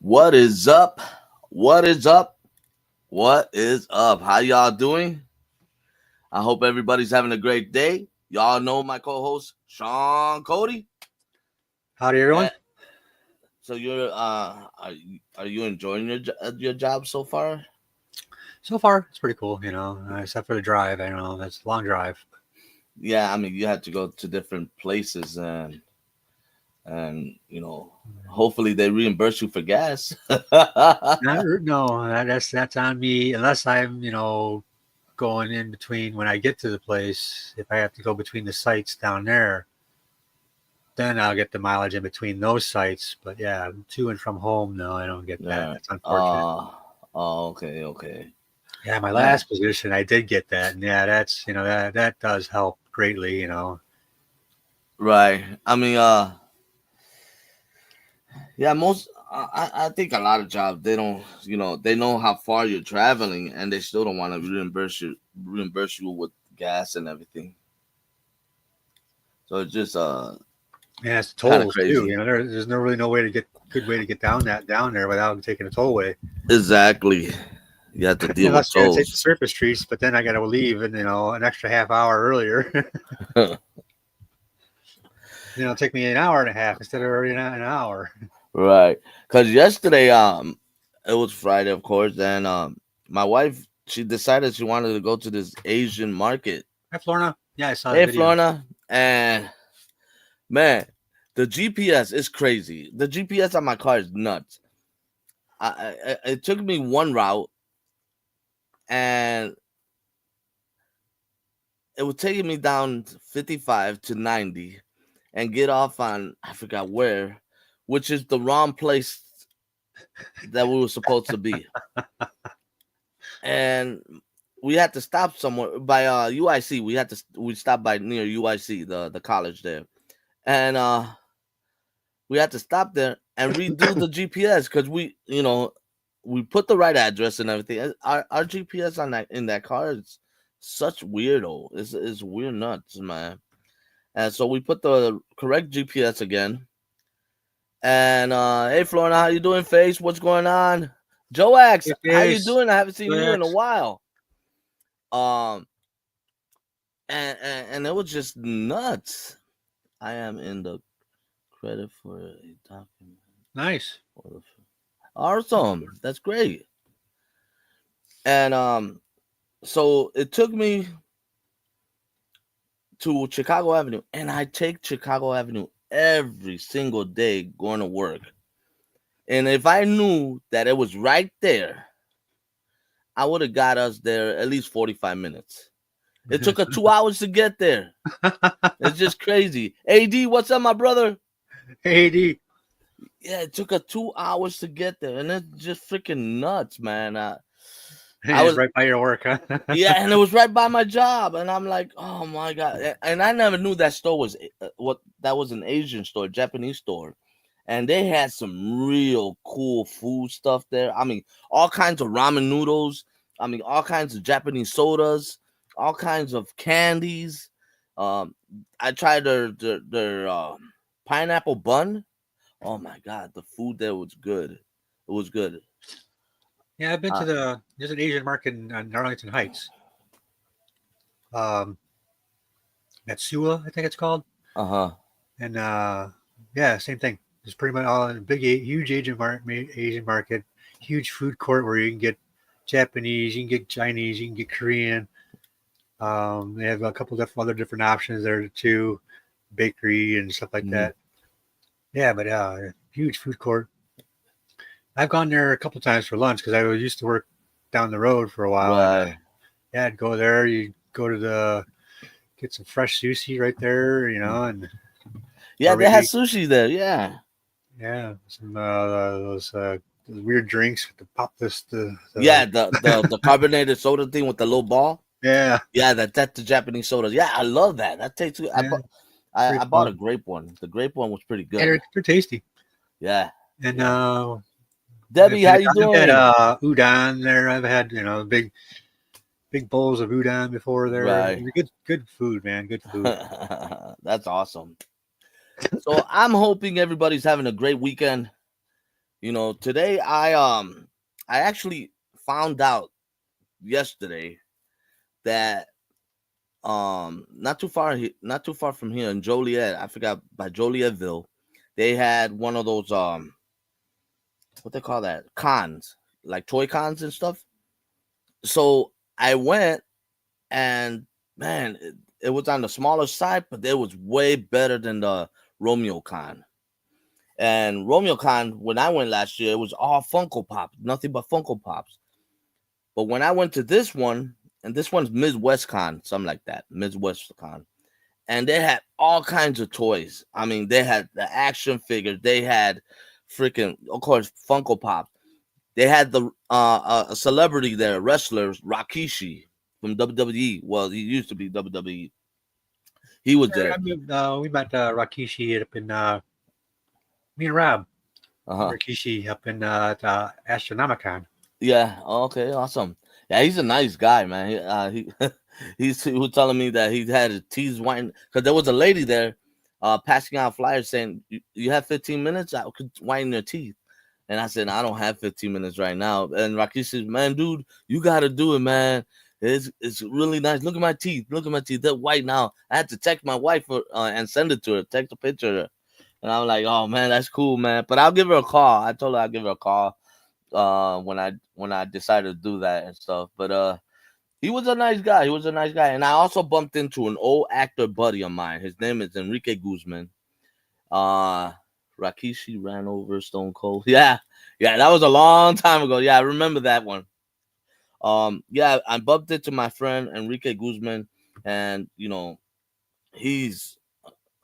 What is up? What is up? What is up? How y'all doing? I hope everybody's having a great day. Y'all know my co-host Sean Cody. Howdy, everyone. So you're are you enjoying your job so far? So far, it's pretty cool, except for the drive. I know that's a long drive. Yeah, I mean you have to go to different places and hopefully they reimburse you for gas. No, that's on me. Unless I'm, going in between when I get to the place. If I have to go between the sites down there, then I'll get the mileage in between those sites. But yeah, to and from home, no, I don't get that. Yeah. That's unfortunate. Okay. Yeah, my Yeah. last position, I did get that, and yeah, that's that does help greatly. Right. I mean, yeah, I think a lot of jobs they don't, they know how far you're traveling and they still don't want to reimburse you with gas and everything. So it's just Yeah, it's kind of tolls too. crazy. There's no really no way to get good way to get down there without taking a tollway. Exactly. You have to deal with Unless you're gonna take the tolls. surface streets, but then I gotta leave and an extra half hour earlier. It'll take me an hour and a half instead of already an hour. Right. Because yesterday, it was Friday, of course, and my wife she decided she wanted to go to this Asian market. Hi, Florna. Yeah, I saw the Hey, video. Florina, and man, the GPS is crazy. The GPS on my car is nuts. It took me one route, and it was taking me down 55 to 90, and get off on I forgot where, which is the wrong place that we were supposed to be, and we had to stop somewhere by UIC. We stopped by near UIC, the college there, and we had to stop there and redo the GPS because we put the right address and everything. Our GPS on that in that car is such weirdo. It's weird nuts, man. And so we put the correct GPS again. And hey, Florina, how you doing, Face? What's going on? Joax, Hey, how you Face. doing? I haven't seen you in a Relax. while. Um, and it was just nuts. I am in the credit for a document. Nice. Awesome, that's great. And so it took me to Chicago Avenue, and I take Chicago Avenue every single day going to work. And if I knew that it was right there, I would have got us there at least 45 minutes. It took us 2 hours to get there. It's just crazy. AD, what's up, my brother? Hey, D. Yeah, it took us 2 hours to get there, and it's just freaking nuts, man. I It's was right by your work, huh? Yeah, and it was right by my job, and I'm like, oh my god! And I never knew that store was what that was an Asian store, Japanese store, and they had some real cool food stuff there. I mean, all kinds of ramen noodles. I mean, all kinds of Japanese sodas, all kinds of candies. Um, I tried their pineapple bun. Oh my god, the food there was good. It was good. Yeah, I've been Uh, to there's an Asian market in Arlington Heights. Um, Matsua, I think it's called. huh. And yeah, same thing. It's pretty much all huge Asian market, huge food court where you can get Japanese, you can get Chinese, you can get Korean. They have a couple other different options there too, bakery and stuff like Mm, that. Yeah, but huge food court. I've gone there a couple times for lunch because I used to work down the road for a while, and right. yeah, I'd go there. You go to the get some fresh sushi right there, and Yeah, or they had maybe sushi there. Yeah. yeah, some those weird drinks with the pop this Yeah, the carbonated soda thing with the little ball. yeah, Yeah, that's the Japanese soda. Yeah, I love that. That tastes good. yeah, I pretty bought a fun. grape one. The grape one was pretty Yeah, good. they're tasty. Yeah, And yeah. I've Debbie, how had you I've had doing? udon there. I've had big bowls of udon before there. Right. Good food, man. Good food. That's awesome. So I'm hoping everybody's having a great weekend. Today I actually found out yesterday that not too far from here in Joliet, I forgot, by Jolietville, they had one of those what they call that, cons, like toy cons and stuff. So I went, and man, it was on the smaller side, but it was way better than the Romeo Con. And Romeo Con, when I went last year, it was all Funko Pops, nothing but Funko Pops. But when I went to this one, and this one's Midwest Con, something like that, Midwest Con, and they had all kinds of toys. I mean, they had the action figures, they had freaking, of course, Funko Pops. They had the a celebrity there, wrestler Rakishi from WWE. Well, he used to be WWE. He was there. We met Rakishi up in me and Rob. Uh huh. Rakishi up in Astronomicon. Yeah. Okay. Awesome. Yeah, he's a nice guy, man. He was telling me that he had his teeth whiten because there was a lady there, passing out flyers saying, "You have 15 minutes. I could whiten your teeth." And I said, "I don't have 15 minutes right now." And Rakesh says, "Man, dude, you got to do it, man. It's really nice. Look at my teeth. Look at my teeth. They're white now." I had to text my wife and send it to her. Text a picture of her. And I'm like, "Oh man, that's cool, man." But I'll give her a call. I told her I'll give her a call when I decided to do that and stuff. But he was a nice guy. He was a nice guy. And I also bumped into an old actor buddy of mine. His name is Enrique Guzman. Uh Rakishi ran over Stone Cold. Yeah, yeah, that was a long time ago. Yeah, I remember that one. Yeah, I bumped into my friend Enrique Guzman, and he's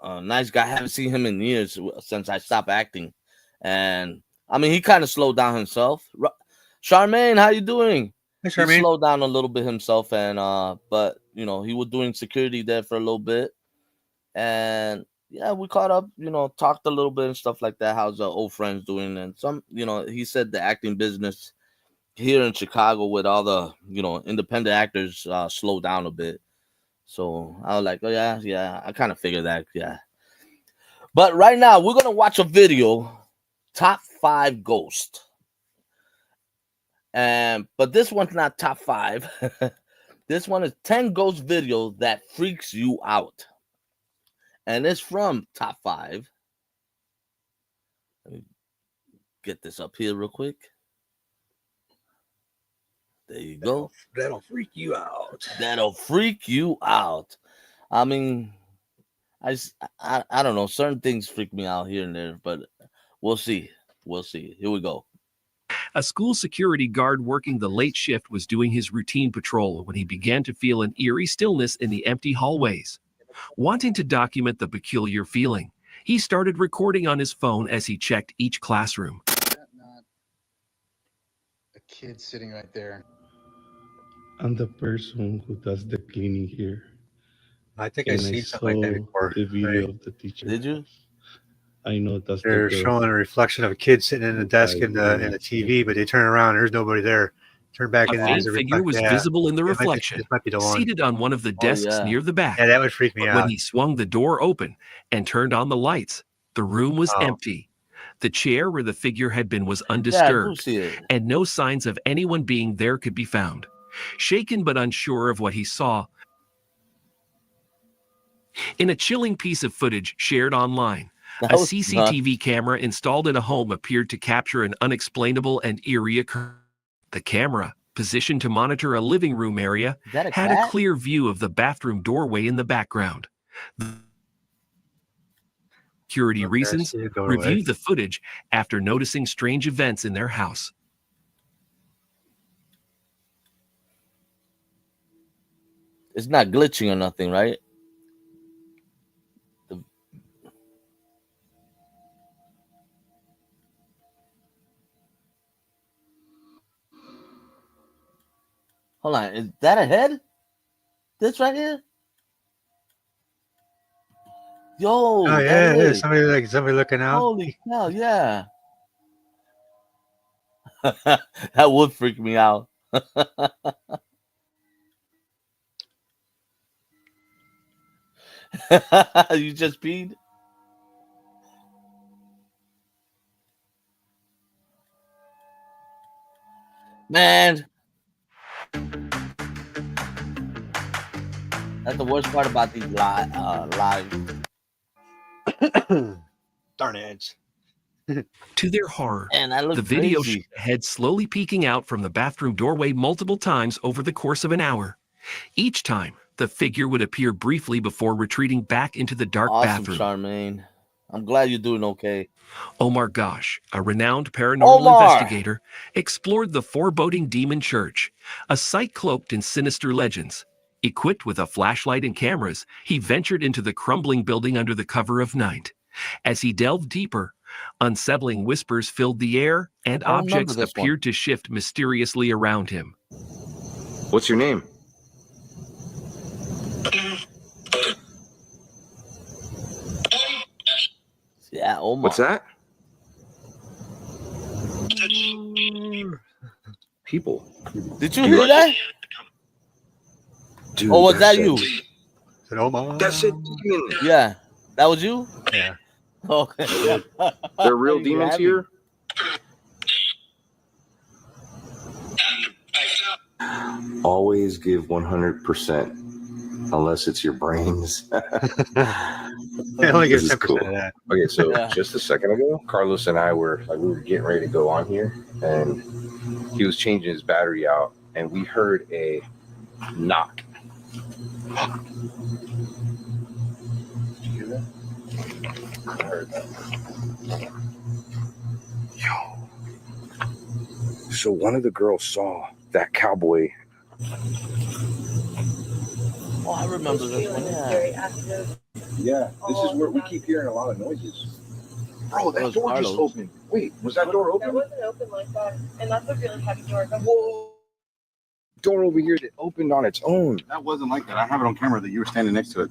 a nice guy. I haven't seen him in years since I stopped acting, and I mean he kind of slowed down himself. Charmaine, how you doing? Hey, He Charmaine. slowed down a little bit himself, and but he was doing security there for a little bit, and yeah, we caught up, talked a little bit and stuff like that. How's the old friends doing? And he said the acting business here in Chicago with all the independent actors slowed down a bit. So I was like, oh yeah, yeah, I kind of figured that, yeah. But right now we're gonna watch a video, top five ghosts, and but this one's not top five. This one is 10 ghost video that freaks you out, and it's from top five. Let me get this up here real quick. There you go. That'll freak you out. That'll freak you out. I mean, I don't know. Certain things freak me out here and there, but we'll see. We'll see. Here we go. A school security guard working the late shift was doing his routine patrol when he began to feel an eerie stillness in the empty hallways. Wanting to document the peculiar feeling, he started recording on his phone as he checked each classroom. Not a kid sitting right there. I'm the person who does the cleaning here. I think And I've I seen saw something like that before. the video Right? of the teacher. Did you? I know that's They're the girl. showing a reflection of a kid sitting in the desk in the TV, but they turn around, there's nobody there. Turn back, A and faint there's a figure was yeah. visible in the It might be- reflection, This might be the one. seated on one of the Oh, desks yeah. near the back. Yeah, that would freak me But out. when he swung the door open and turned on the lights, the room was Oh. empty. The chair where the figure had been was Yeah, I do undisturbed, see it. and no signs of anyone being there could be found. Shaken but unsure of what he saw, in a chilling piece of footage shared online, That a was CCTV camera installed in a home appeared to capture an unexplainable and eerie occurrence. The camera, positioned to monitor a living room area, Is that a had a cat? clear view of the bathroom doorway in the background. Security Okay, reasons, see it go away. reviewed the footage after noticing strange events in their house. It's not glitching or nothing, right? Hold on, is that a head? This right here? Yo, Oh that yeah, it is. is. Somebody looking out. Holy cow, yeah. That would freak me out. You just peed? Man, that's the worst part about these lives. Darn ads. To their horror, And that the looks video showed crazy. a head slowly peeking out from the bathroom doorway multiple times over the course of an hour. Each time, the figure would appear briefly before retreating back into the dark Awesome, bathroom. Charmaine. I'm glad you're doing okay. Omar Gosh, a renowned paranormal Omar! investigator, explored the foreboding demon church, a site cloaked in sinister legends. Equipped with a flashlight and cameras, he ventured into the crumbling building under the cover of night. As he delved deeper, unsettling whispers filled the air, and I remember objects this one. appeared to shift mysteriously around him. What's your name? Yeah, Omar. What's that? People. Did you hear that? Dude, Or was that that's you? it. Said Omar. That's it. Demon. Yeah. That was you? Yeah. Okay. They're real You demons happy? here? Always give 100%, unless it's your brains. I only get This is 10% cool. of that. Okay, so Yeah. just a second ago, Carlos and I were getting ready to go on here, and he was changing his battery out, and we heard a knock. Did you hear that? I heard that. Yo. So one of the girls saw that cowboy. Oh, I remember this one. Yeah. Yeah, this is where we keep hearing a lot of noises. Bro, That that was door just Carlos. opened. Wait, was that door That open? wasn't open like that, and that's a really heavy door. Whoa. Door over here that opened on its own. That wasn't like that. I have it on camera that you were standing next to it.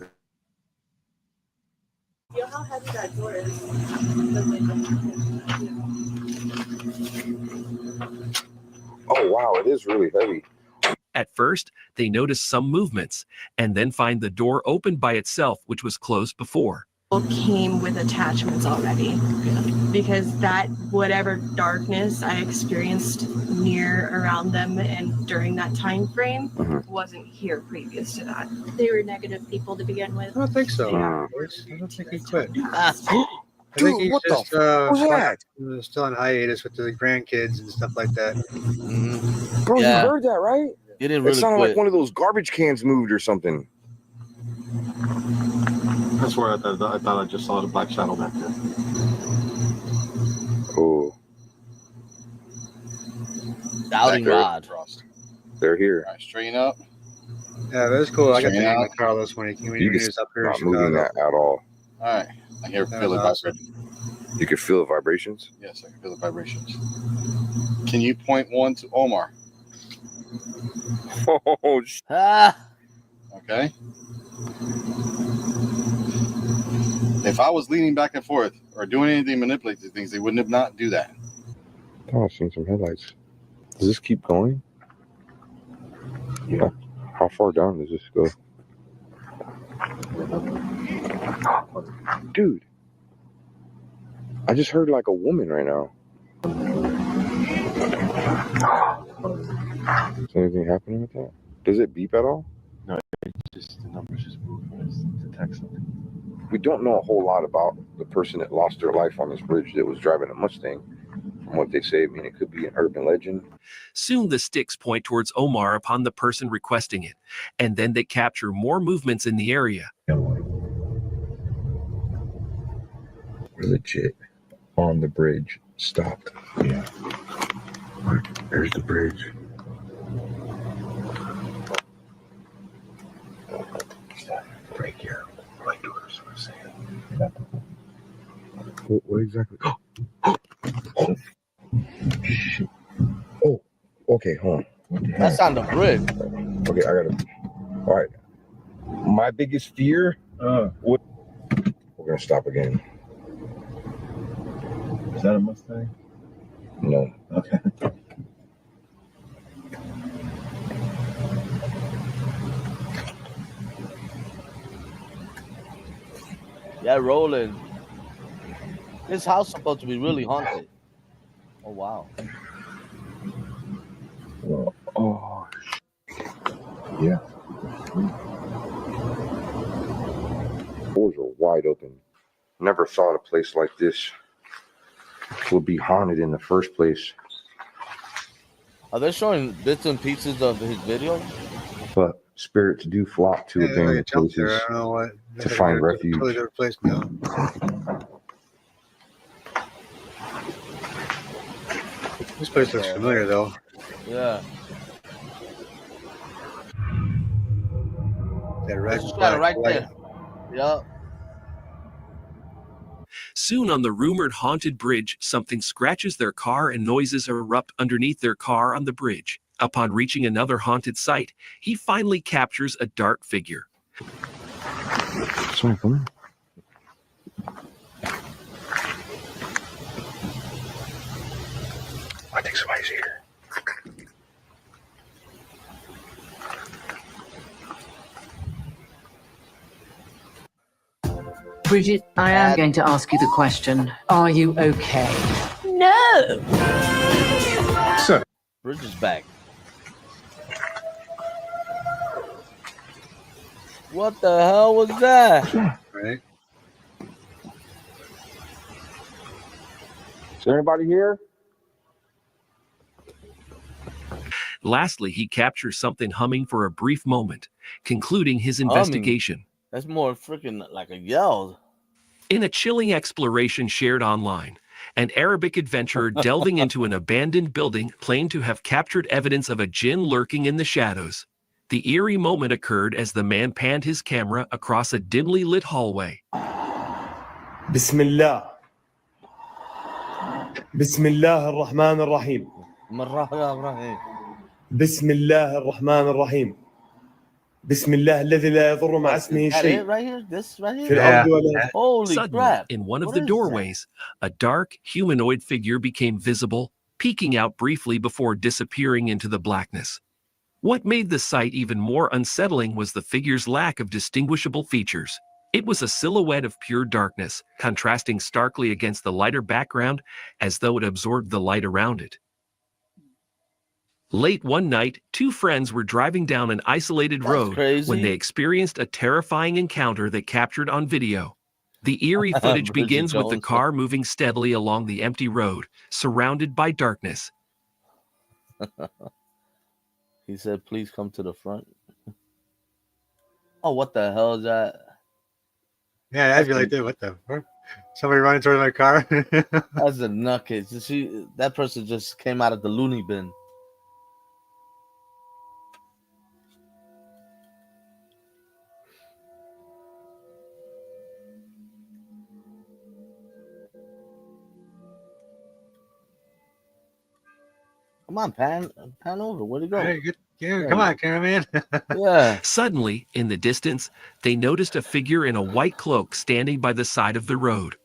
You know how heavy that door is? Oh, wow, it is really heavy. At first, they noticed some movements, and then find the door opened by itself, which was closed before. Came with attachments already because that whatever darkness I experienced near around them and during that time frame wasn't here previous to that. They were negative people to begin with. I don't think so. Yeah. I don't think he quit. Ah, I think Dude, he's what the just was that? still on hiatus with the grandkids and stuff like that. mhm. Bro, Yeah. you heard that, right? You didn't It really sounded quit. like one of those garbage cans moved or something. I swear I thought I just saw the black shadow back there. Oh, Doubting Back there. God. they're here. All right, straighten up. Yeah, that was cool. I got to Straight hang out. with Carlos when he You was just up here in not moving Chicago. that at all. All right. I hear That feel was it awesome. vibrating. You can feel the vibrations. Yes, I can feel the vibrations. Can you point one to Omar? Oh, Ah, Okay. If I was leaning back and forth or doing anything manipulate these things, they wouldn't have not do that. oh, I've seen some headlights. Does this keep going? Yeah. How far down does this go? Dude, I just heard like a woman right now. Is anything happening with that? Does it beep at all? Just the numbers just move when it's detect something. We don't know a whole lot about the person that lost their life on this bridge that was driving a Mustang. From what they say, I mean, it could be an urban legend. Soon the sticks point towards Omar upon the person requesting it, and then they capture more movements in the area. We're legit on the bridge. Stopped. Yeah. There's the bridge. Right here. Right doors. I'm saying. What exactly? Oh, shit. Oh, okay, hold on. that's on the bridge. Okay, I gotta. All right. My biggest fear. We're gonna stop again. Is that a Mustang? No. Okay. Yeah, rolling. This house supposed to be really haunted. Oh wow. Oh, yeah. Doors are wide open. Never thought a place like this would be haunted in the first place. Are they showing bits and pieces of his video? But spirits do flock to Yeah, abandoned I jumped there. places I don't know what. to find refuge. Totally different place now. This place looks familiar though. Yeah. That red She's got black it right light. there. Yup. Soon on the rumored haunted bridge, something scratches their car and noises erupt underneath their car on the bridge. Upon reaching another haunted site, he finally captures a dark figure. Sorry, come in. I think somebody's here. Bridget, I am going to ask you the question. Are you okay? No. Sir. Bridge is back. What the hell was that? Right. Is there anybody here? Lastly, he captures something humming for a brief moment, concluding his investigation. That's more freaking like a yell. In a chilling exploration shared online, an Arabic adventurer delving into an abandoned building claimed to have captured evidence of a jinn lurking in the shadows. The eerie moment occurred as the man panned his camera across a dimly lit hallway. Bismillah. Bismillah ar-Rahman ar-Rahim. Bismillah ar-Rahman ar-Rahim. Bismillah alladhi la yadurru ma'a ismihi shay'. Right here? This right Fil here? ardi wala- Holy Suddenly, crap. in one of What the is doorways, a dark, humanoid figure became visible, peeking out briefly before disappearing into the blackness. What made the sight even more unsettling was the figure's lack of distinguishable features. It was a silhouette of pure darkness, contrasting starkly against the lighter background as though it absorbed the light around it. Late one night, two friends were driving down an isolated road when they experienced a terrifying encounter that captured on video. The eerie footage Bridget begins with the Jones. car moving steadily along the empty road, surrounded by darkness. He said, please come to the front. Oh, what the hell is that? Yeah, I'd be like, dude, what the fuck? Somebody running towards my car. That's a nutcase. That person just came out of the loony bin. Come on, pan over. Where'd he go? Hey, come on, cameraman. Yeah. Suddenly, in the distance, they noticed a figure in a white cloak standing by the side of the road.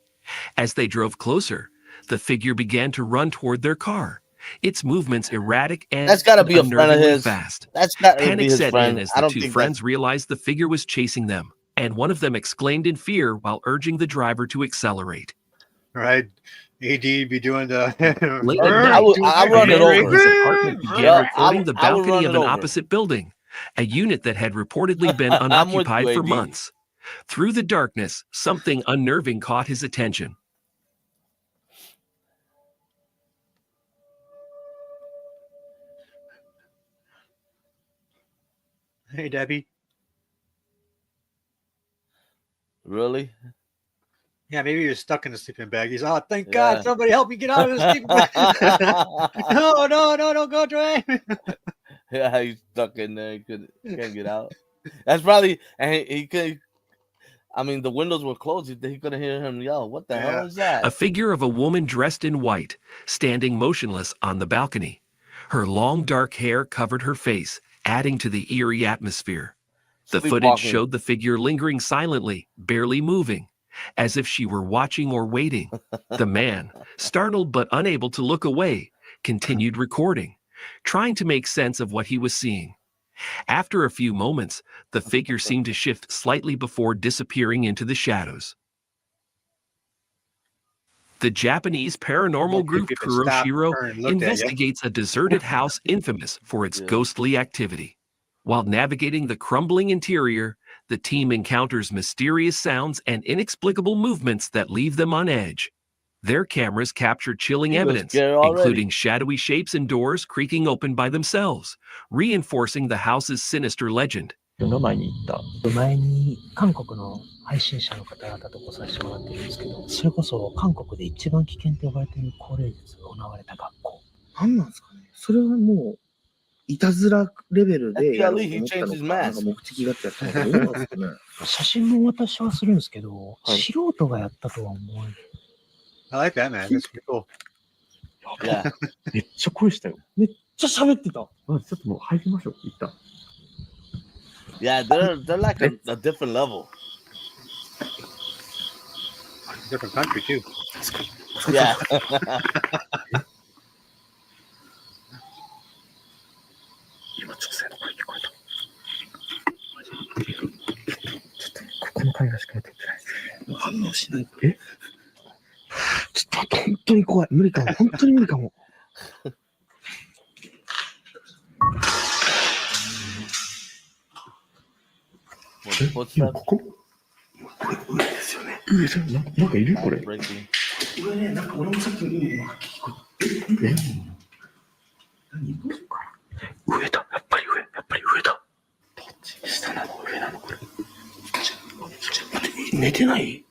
As they drove closer, the figure began to run toward their car, its movements erratic and That's gotta be a friend of unnervingly his. fast. That's gotta be Panic his set friend. in as I the don't two think friends realized the figure was chasing them, and one of them exclaimed in fear while urging the driver to accelerate. Right. AD be doing the. Late at night, I a run it man at over. his apartment began Yeah, recording the I would balcony run of it an over. opposite building, a unit that had reportedly been I'm with unoccupied you, for AD. months. Through the darkness, something unnerving caught his attention. Hey, Debbie. Really? Yeah, maybe he was stuck in the sleeping bag. He's, oh, thank Yeah. God, somebody help me get out of the sleeping bag. No, don't go, Dre. Yeah, he's stuck in there. He can't get out. That's probably, and he could. I mean, the windows were closed. He couldn't hear him yell. What the hell is that? A figure of a woman dressed in white, standing motionless on the balcony. Her long dark hair covered her face, adding to the eerie atmosphere. The footage Sleepwalking. showed the figure lingering silently, barely moving, as if she were watching or waiting. The man, startled but unable to look away, continued recording, trying to make sense of what he was seeing. After a few moments, the figure seemed to shift slightly before disappearing into the shadows. The Japanese paranormal Like, group people stopped, Kuroshiro turned, looked at you. investigates a deserted house infamous for its ghostly activity. While navigating the crumbling interior, the team encounters mysterious sounds and inexplicable movements that leave them on edge. Their cameras capture chilling He looks evidence, scared already. including shadowy shapes and doors creaking open by themselves, reinforcing the house's sinister legend. の前に行った。前に韓国の配信者の方々とごさせてもらってるんですけど、それこそ韓国で一番危険と呼ばれている高齢術が行われた学校。何なんですかね。それはもういたずらレベルでやろうと He 思った changed の his か、なん mask. か目的があってやったのか、どうなんですかね。写真も私はするんですけど、素人がやったとは思えない。I like that, man. That's pretty cool. Yeah. めっちゃ声したよ。めっちゃ喋ってた。ちょっともう入りましょう。一旦。Yeah, they're like a different level. Different country too. Yeah. 今女性の声聞こえた。ちょっとここの会話しかやってない。反応しない。え？ちょっと本当に怖い。無理かも。本当に無理かも。今ここ？これ上ですよね。上じゃなんかいるこれ。上ね、なんか俺もさっきのなんか聞こえ。え？何どうするかな。上だ。やっぱり上だ。どっち？下なの上なのこれ。寝てない？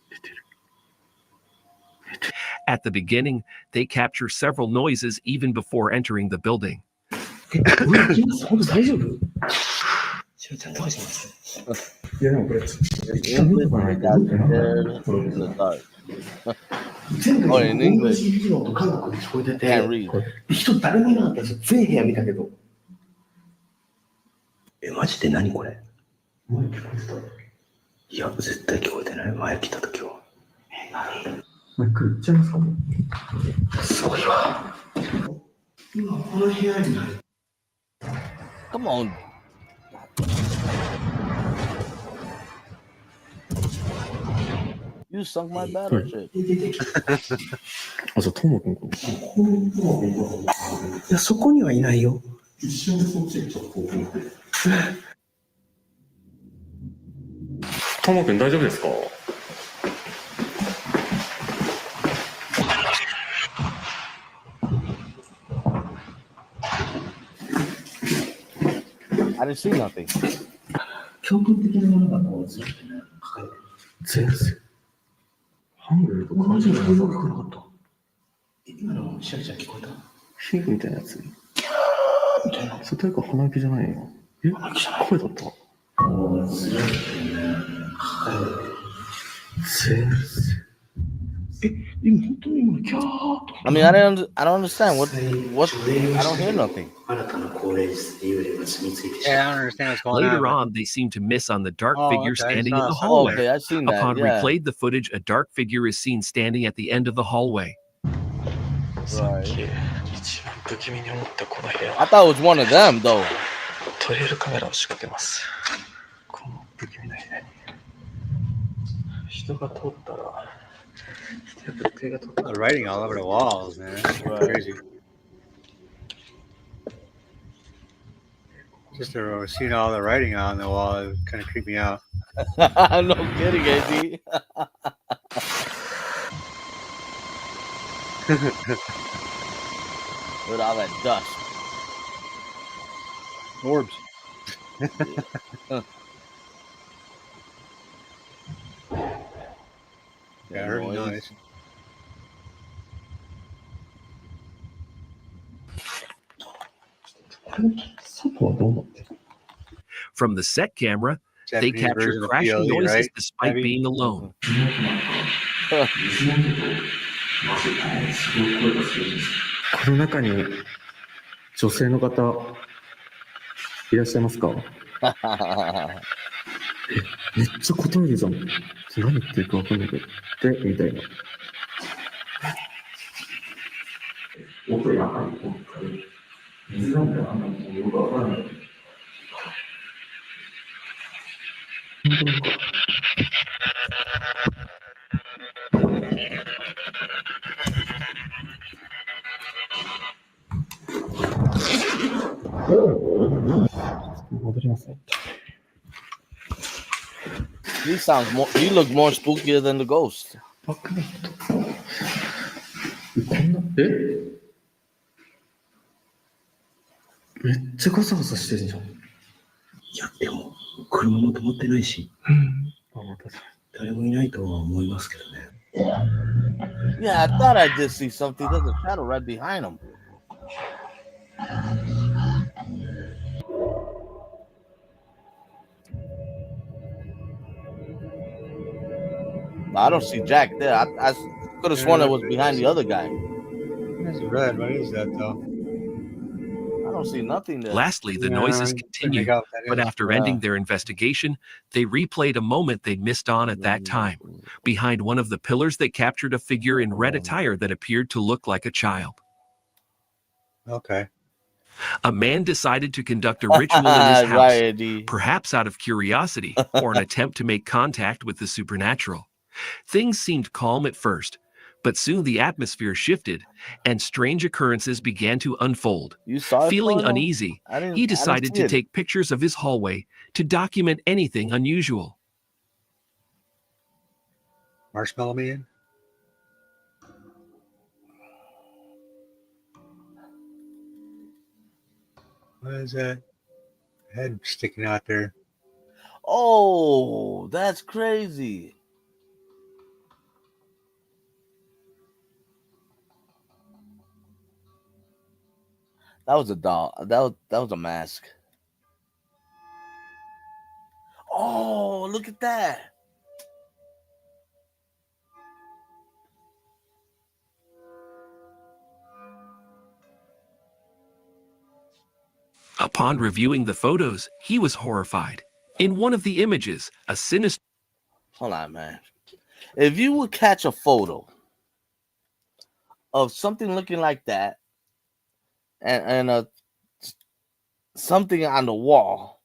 At the beginning, they capture several noises even before entering the building. 本当大丈夫？しろちゃんどうします？いやでもこれ下見とかないとどうかな。全部英語字の音韓国で聞こえてて、人誰もいなかったんですよ。全部屋見たけど。マジで何これ？前聞こえてた？いや絶対聞こえてない。前来た時は。何？前来っちゃいますかも。すごいわ。今この部屋になる。Come on. You sunk my battleship. あ、じゃあトモ君か。いやそこにはいないよ。一瞬でそっちにちょっとこう。トモ君大丈夫ですか？I didn't see nothing. 教訓的なものがこうずっとね、全然。ハングルとかじゃないの聞こえなかった。今のシャリちゃん聞こえた？ヒーフみたいなやつ。キャーみたいな。それ誰か鼻息じゃないよ。鼻息じゃない。声だった。ずるいね。全然。今本当に今キャーと。I mean, I don't understand what. I don't hear nothing. Yeah, I don't understand what's going on. Later on, they seem to miss on the dark Oh, figure okay. standing in the Oh, hallway. okay, I've seen that, Upon yeah. replayed the footage, a dark figure is seen standing at the end of the hallway. Right. I thought it was one of them, though. トレールカメラを仕掛けます。この不気味な部屋に。人が通ったら、手が通ったら。 Writing all over the walls, man. Crazy. Just seeing all the writing on the wall, it kind of creeped me out. No kidding, AD. With all that dust. Orbs. Yeah, I heard a noise. From the set camera, they Japanese capture version of crashing PLE, noises right? despite Heavy? being alone. この中に女性の方いらっしゃいますか？めっちゃ答えるじゃん。何言ってるか分かんないけど。で、みたいな。音やばい。水なんだよ。よくわからない。本当にか。戻りなさい。 He looks more spookier than the ghost. バックネット。こんな、めっちゃガサガサしてるじゃん。いや、でも、車も止まってないし。誰もいないとは思いますけどね。 Yeah, I thought I did see something. There's a shadow right behind him. I don't see Jack there. I could have sworn it was behind the other guy. That's red. What is that though? I don't see nothing there. Lastly, the noises continued, but after ending their investigation, they replayed a moment they'd missed on at that time, behind one of the pillars that captured a figure in red attire that appeared to look like a child. Okay. A man decided to conduct a ritual in his house, Right, perhaps out of curiosity or an attempt to make contact with the supernatural. Things seemed calm at first, but soon the atmosphere shifted and strange occurrences began to unfold. Feeling uneasy, he decided to take pictures of his hallway to document anything unusual. Marshmallow Man? What is that? Head sticking out there. Oh, that's crazy. That was a doll. That was a mask. Oh, look at that. Upon reviewing the photos, he was horrified. In one of the images, a sinister... Hold on, man. If you would catch a photo of something looking like that and something on the wall,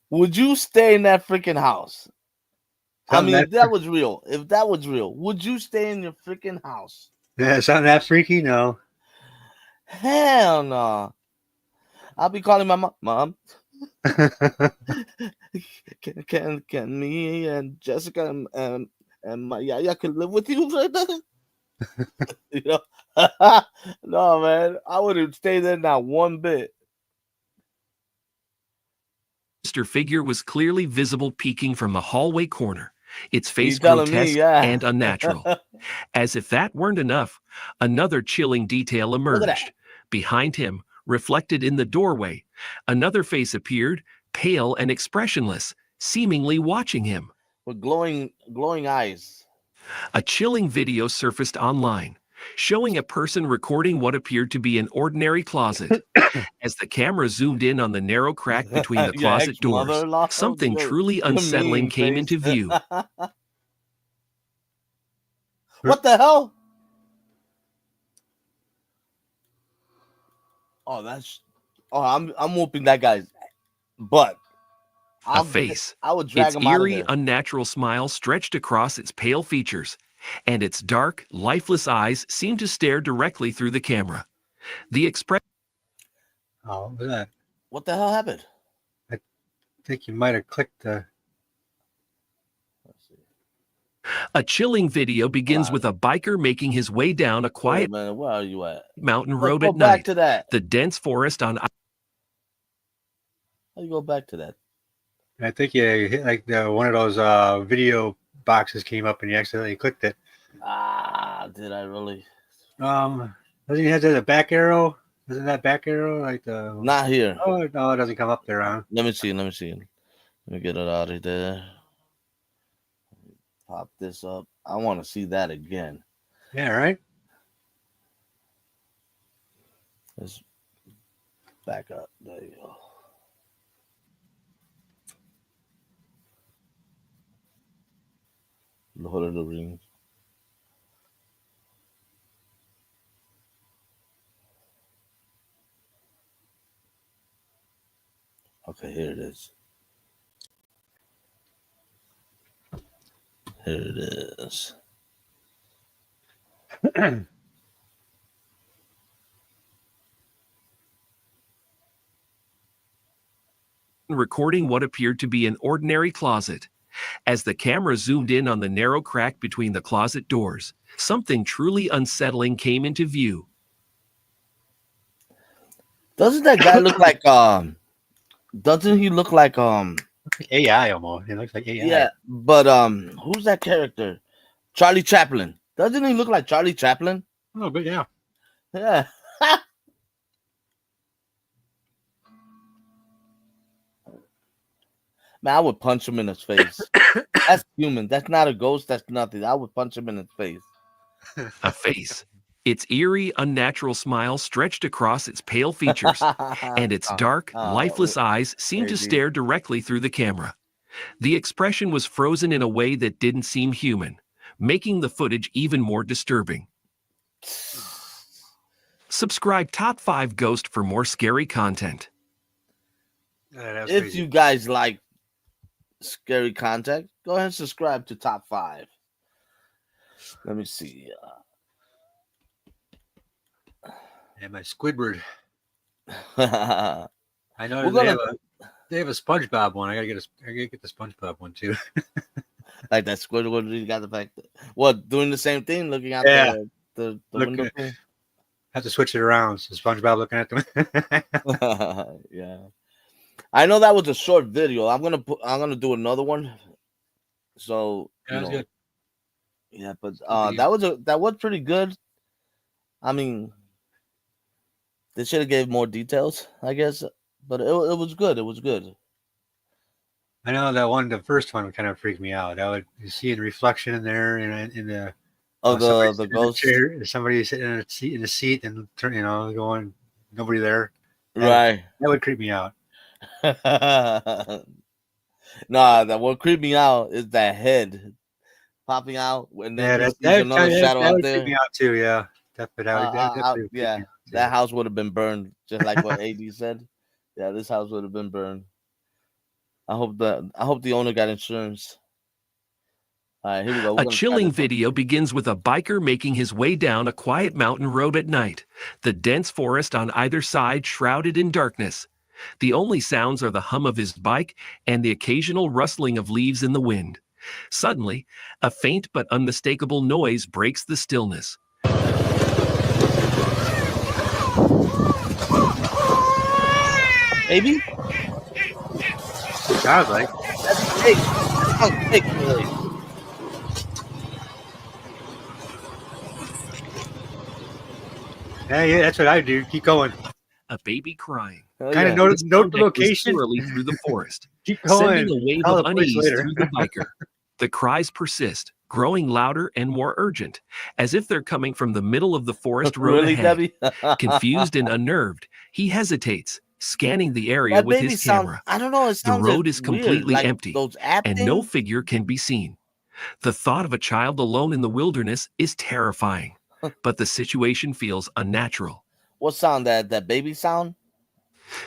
would you stay in that freaking house? I mean, if that was real, would you stay in your freaking house? Yeah, something that freaky? No. Hell no. I'll be calling my mom. Can me and Jessica and my Yaya could live with you? You know? No, man. I wouldn't stay there not one bit. figure was clearly visible peeking from the hallway corner, its face telling me, grotesque yeah. and unnatural. As if that weren't enough, another chilling detail emerged. Behind him, reflected in the doorway, another face appeared, pale and expressionless, seemingly watching him. With glowing eyes. A chilling video surfaced online, showing a person recording what appeared to be an ordinary closet. As the camera zoomed in on the narrow crack between the closet doors, something truly unsettling came into view. What the hell? Oh, I'm whooping that guy's butt. A face. I would drag its him out of eerie, there. unnatural smile stretched across its pale features, and its dark, lifeless eyes seemed to stare directly through the camera. The expression. Oh, what was that? What the hell happened? I think you might have clicked the... A chilling video begins with a biker making his way down a quiet man, where are you at? mountain Let's road go at back night. to that. The dense forest on. How do you go back to that? I think you hit like one of those video boxes came up and you accidentally clicked it. Ah, did I really? Doesn't he have the back arrow? Isn't that back arrow like the? Not here. Oh no, it doesn't come up there, huh? Let me see. Let me get it out of there. Pop this up. I want to see that again. Yeah, right. Let's back up. There you go. Lord of the Rings. Okay, here it is. Here it is. recording what appeared to be an ordinary closet. As the camera zoomed in on the narrow crack between the closet doors, something truly unsettling came into view. Doesn't that guy look like doesn't he look like AI almost? It looks like AI. yeah, but who's that character? Charlie Chaplin. Doesn't he look like Charlie Chaplin? A little bit, yeah. Yeah. Man, I would punch him in his face. That's human. That's not a ghost. That's nothing. I would punch him in his face. A face. Its eerie, unnatural smile stretched across its pale features, and its dark, lifeless eyes seemed to stare directly through the camera. The expression was frozen in a way that didn't seem human, making the footage even more disturbing. Subscribe Top 5 Ghost for more scary content. If you guys like scary content, go ahead and subscribe to Top 5. Let me see. And my Squidward. I know they have a SpongeBob one. I gotta get the SpongeBob one too. Like that Squidward, you got the fact that what doing the same thing, looking out the window thing. Have to switch it around. So SpongeBob looking at them. Yeah, I know that was a short video. I'm gonna do another one. So good. Yeah, but that was pretty good. I mean, they should have gave more details, I guess, but it was good. It was good. I know that the first one kind of freaked me out. You see a reflection in there in the the ghost. Somebody sitting in a seat and going nobody there. Right. That would creep me out. Nah, that what creeped me out is that head popping out when there's another shadow out there. Creep me out too, yeah. That house would have been burned, just like what AD said. Yeah, this house would have been burned. I hope the owner got insurance. All right, here we go. A chilling video begins with a biker making his way down a quiet mountain road at night, the dense forest on either side shrouded in darkness. The only sounds are the hum of his bike and the occasional rustling of leaves in the wind. Suddenly, a faint but unmistakable noise breaks the stillness. Maybe? Sounds like. That's big. That's big, really. Yeah, that's what I do. Keep going. A baby crying. Kind of note the location. Through the forest, Keep going. sending a wave of unease through the biker. The cries persist, growing louder and more urgent, as if they're coming from the middle of the forest road Really, ahead. Debbie? Confused and unnerved, he hesitates, scanning the area with his camera. I don't know. It The sounds road is weird, completely like empty, those app and things? no figure can be seen. The thought of a child alone in the wilderness is terrifying, but the situation feels unnatural. What sound? That baby sound?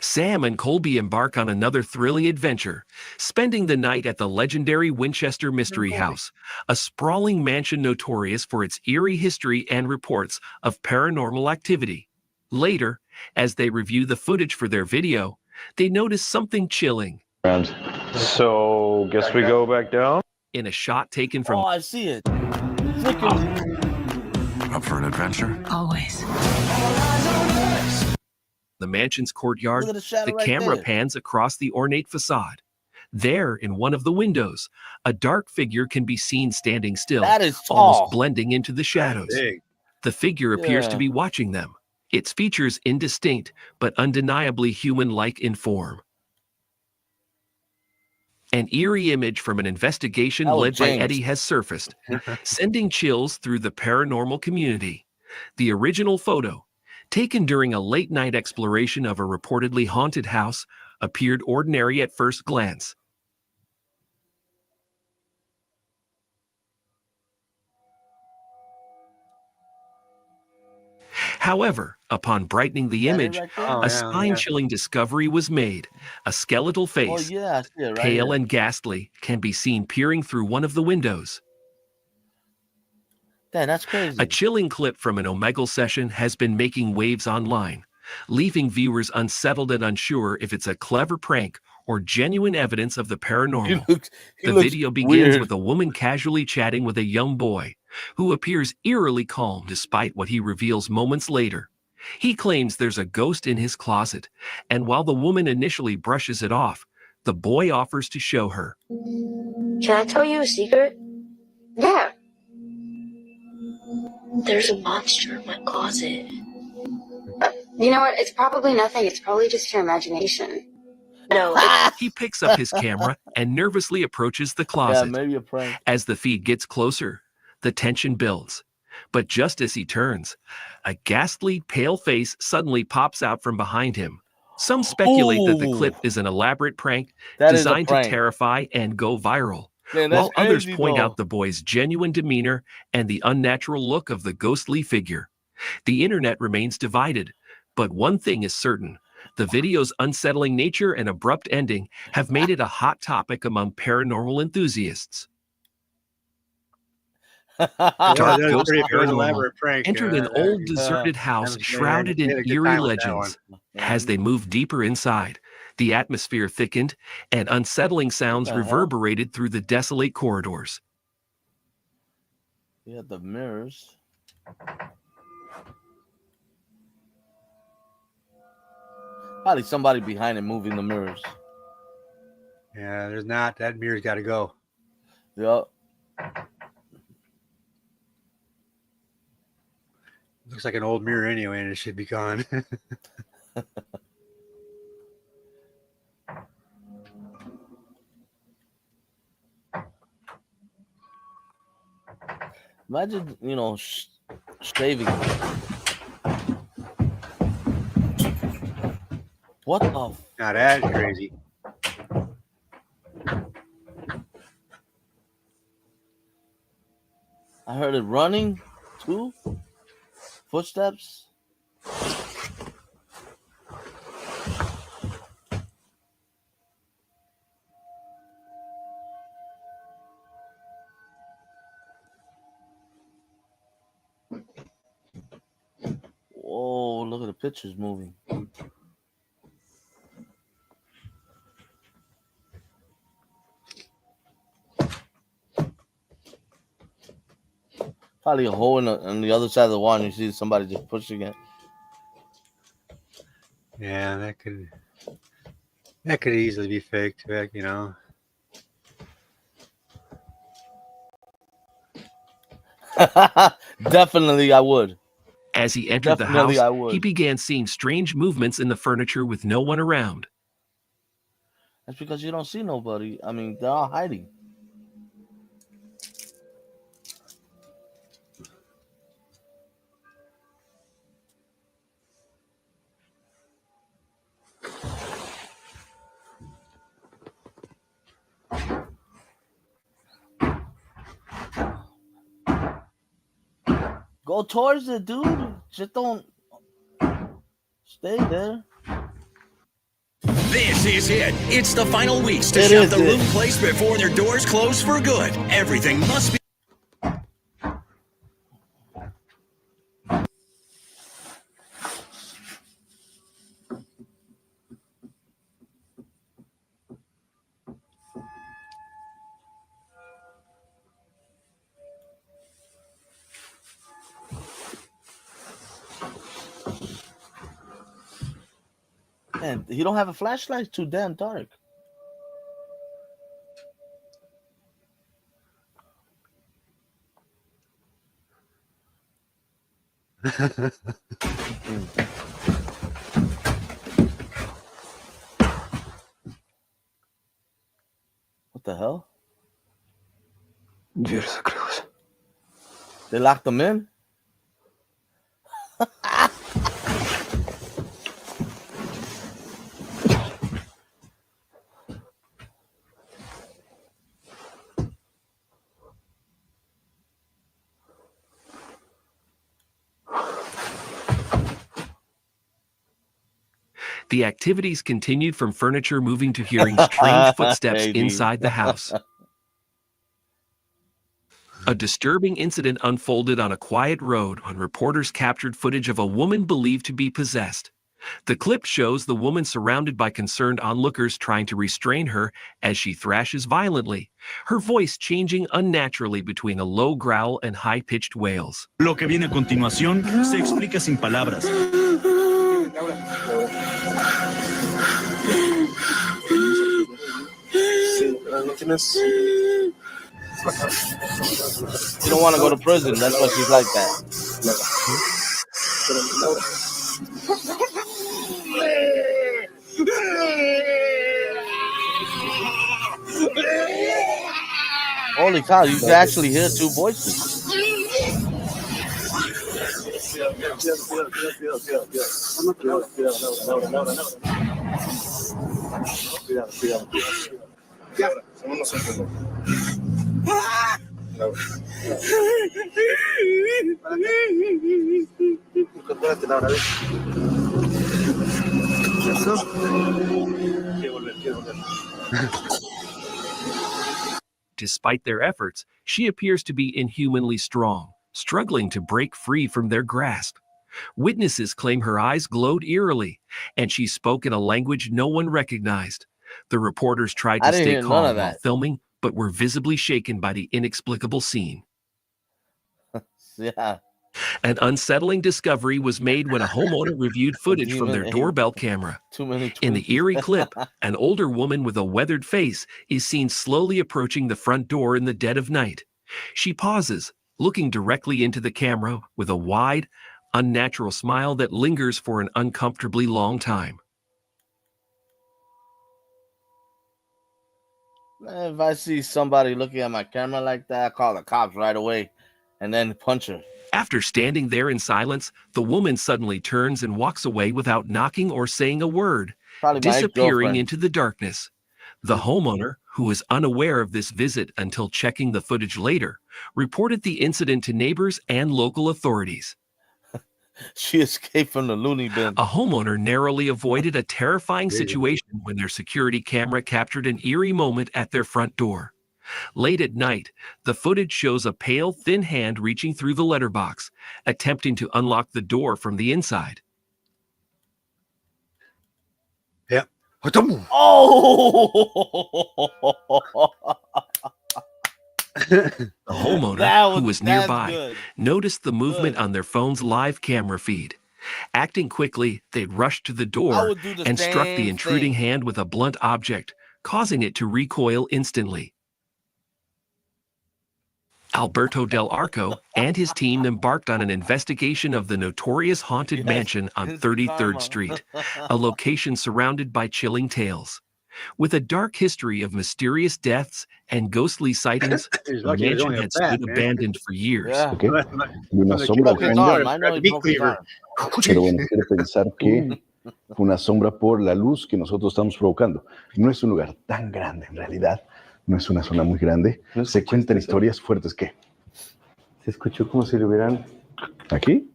Sam and Colby embark on another thrilling adventure, spending the night at the legendary Winchester Mystery House, a sprawling mansion notorious for its eerie history and reports of paranormal activity. Later, as they review the footage for their video, they notice something chilling. So, guess we go back down? In a shot taken from... Oh, I see it. Flicking. Up for an adventure? Always. the mansion's courtyard, Look at the shadow the right camera there. pans across the ornate facade. There, in one of the windows, a dark figure can be seen standing still, That is tall. almost blending into the shadows. big. The figure appears to Yeah. be watching them, its features indistinct but undeniably human-like in form. An eerie image from an investigation That was led by James. Eddie has surfaced, sending chills through the paranormal community. The original photo, taken during a late-night exploration of a reportedly haunted house, appeared ordinary at first glance. However, upon brightening the image, a spine-chilling discovery was made. A skeletal Oh face, yeah, I see it right pale here. and ghastly, can be seen peering through one of the windows. Damn, that's crazy. A chilling clip from an Omegle session has been making waves online, leaving viewers unsettled and unsure if it's a clever prank or genuine evidence of the paranormal. He The looks video begins weird. with a woman casually chatting with a young boy who appears eerily calm despite what he reveals moments later. He claims there's a ghost in his closet, and while the woman initially brushes it off, the boy offers to show her. Can I tell you a secret? Yeah. There's a monster in my closet. You know what? It's probably nothing. It's probably just your imagination. No, He picks up his camera and nervously approaches the Yeah, closet. maybe a prank. As the feed gets closer, the tension builds. But just as he turns, a ghastly, pale face suddenly pops out from behind him. Some speculate that the clip is an elaborate prank That is a designed to prank. terrify and go viral, Man, that's while others crazy, point though. out the boy's genuine demeanor and the unnatural look of the ghostly figure. The internet remains divided, but one thing is certain. The video's unsettling nature and abrupt ending have made it a hot topic among paranormal enthusiasts. Dark That was Ghost pretty Paranormal elaborate prank. entered an old deserted house shrouded in eerie legends. As they moved deeper inside, the atmosphere thickened and unsettling sounds The hell? reverberated through the desolate corridors. You have the mirrors. Probably somebody behind him moving the mirrors. Yeah, there's not. That mirror's got to go. Yep. Looks like an old mirror anyway, and it should be gone. Imagine, shaving. What the? Now that's crazy. I heard it running too. Footsteps. Whoa, look at the pictures moving. Probably a hole on the other side of the wall, and you see somebody just pushing it. Yeah, that could easily be faked. Definitely, I would. As he entered Definitely, the I house, would. he began seeing strange movements in the furniture with no one around. That's because you don't see nobody. I mean, they're all hiding. Go towards it, dude. Just don't stay there. This is it. It's the final weeks to It shop is the it. Loot Place before their doors close for good. Everything must be. Man, you don't have a flashlight. It's too damn dark. What the hell? Дверь закрылась. They locked them in? The activities continued from furniture moving to hearing strange footsteps Maybe. inside the house. A disturbing incident unfolded on a quiet road when reporters captured footage of a woman believed to be possessed. The clip shows the woman surrounded by concerned onlookers trying to restrain her as she thrashes violently, her voice changing unnaturally between a low growl and high-pitched wails. Lo que viene a continuación se explica sin palabras. You don't want to go to prison. That's why she's like that. Holy cow, you can actually hear two voices. Despite their efforts, she appears to be inhumanly strong, struggling to break free from their grasp. Witnesses claim her eyes glowed eerily, and she spoke in a language no one recognized. The reporters tried to stay calm while filming, but were visibly shaken by the inexplicable scene. Yeah. An unsettling discovery was made when a homeowner reviewed footage from their doorbell camera. In the eerie clip, an older woman with a weathered face is seen slowly approaching the front door in the dead of night. She pauses, looking directly into the camera with a wide, unnatural smile that lingers for an uncomfortably long time. If I see somebody looking at my camera like that, I call the cops right away and then punch her. After standing there in silence, the woman suddenly turns and walks away without knocking or saying a word, disappearing into the darkness. The homeowner, who was unaware of this visit until checking the footage later, reported the incident to neighbors and local authorities. She escaped from the loony bin. A homeowner narrowly avoided a terrifying situation when their security camera captured an eerie moment at their front door. Late at night, the footage shows a pale, thin hand reaching through the letterbox, attempting to unlock the door from the inside. Yeah. Oh! The homeowner, who was nearby, good. noticed the movement on their phone's live camera feed. Acting quickly, they rushed to the door and struck the intruding hand with a blunt object, causing it to recoil instantly. Alberto Del Arco and his team embarked on an investigation of the notorious haunted mansion on 33rd Street, a location surrounded by chilling tales. With a dark history of mysterious deaths and ghostly sightings, the mansion had stood abandoned for years. Yeah. Y una sombra al fondo. Pero bueno, quiero pensar que fue una sombra por la luz que nosotros estamos provocando. No es un lugar tan grande en realidad. No es una zona muy grande. Se cuentan historias fuertes que... Se escuchó como si lo hubieran... ¿Aquí?